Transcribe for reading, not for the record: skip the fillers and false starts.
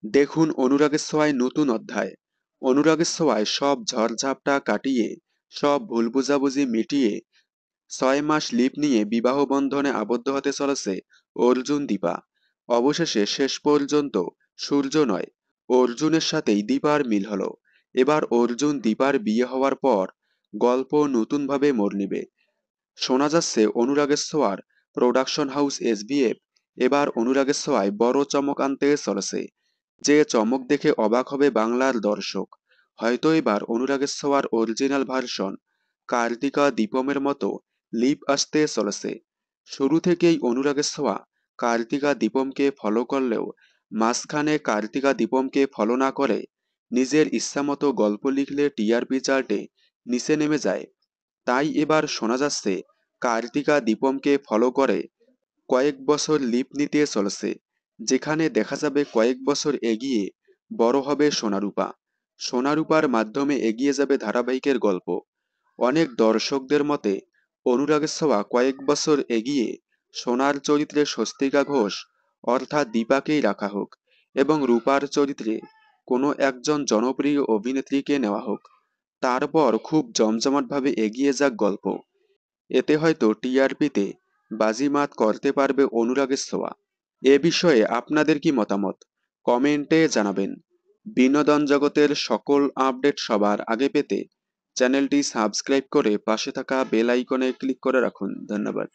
দেখুন অনুরাগের ছোঁয়ায় নতুন অধ্যায়। অনুরাগের ছোঁয়ায় সব ঝড়ঝাপটা কাটিয়ে, সব ভুল বোঝাবুঝি মিটিয়ে 6 মাস লিভ নিয়ে বিবাহ বন্ধনে আবদ্ধ হতে চলেছে অর্জুন দীপা। অবশেষে শেষ পর্যন্ত সূর্য নয়, অর্জুনের সাথেই দীপার মিল হলো। এবার অর্জুন দীপার বিয়ে হওয়ার পর গল্প নতুনভাবে মোড় নেবে। শোনা যাচ্ছে অনুরাগের ছোঁয়ার প্রোডাকশন হাউস এসবিএফ এবার অনুরাগের ছোঁয়ায় বড় চমক আনতে চলেছে। যে চমক দেখে অবাক হবে বাংলার দর্শক। হয়তো এবার অনুরাগের ছোঁয়ার অরিজিনাল ভার্সন কার্তিকা দীপমের মতো লিপ আসতে চলেছে। শুরু থেকেই অনুরাগের ছোঁয়া কার্তিকা দীপমকে ফলো করলেও মাঝখানে কার্তিকা দীপমকে ফলো না করে নিজের ইচ্ছামতো গল্প লিখলে টিআরপি চার্টে নিচে নেমে যায়। তাই এবার শোনা যাচ্ছে কার্তিকা দীপমকে ফলো করে কয়েক বছর লিপ নিতে চলেছে, যেখানে দেখা যাবে কয়েক বছর এগিয়ে বড় হবে সোনারূপা। সোনারূপার মাধ্যমে এগিয়ে যাবে ধারাবাহিকের গল্প। অনেক দর্শকদের মতে অনুরাগের ছোঁয়া কয়েক বছর এগিয়ে সোনার চরিত্রে স্বস্তিকা ঘোষ অর্থাৎ দীপাকেই রাখা হোক এবং রূপার চরিত্রে কোনো একজন জনপ্রিয় অভিনেত্রীকে নেওয়া হোক। তারপর খুব জমজমাটভাবে এগিয়ে যাক গল্প। এতে হয়তো টিআরপিতে বাজিমাত করতে পারবে অনুরাগের ছোঁয়া। এ বিষয়ে আপনাদের কি মতামত কমেন্টে জানাবেন। বিনোদন জগতের সকল আপডেট সবার আগে পেতে চ্যানেলটি সাবস্ক্রাইব করে পাশে থাকা বেল আইকনে ক্লিক করে রাখুন। ধন্যবাদ।